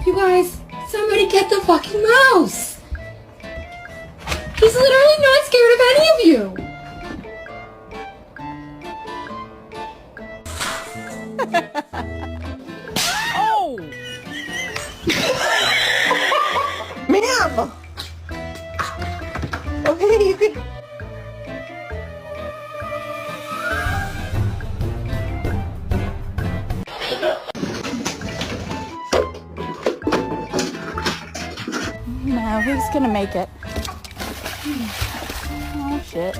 You guys, somebody get the fucking mouse! He's literally not scared of any of you! Oh! Ma'am! Okay, you can... No, who's gonna make it? Oh, shit.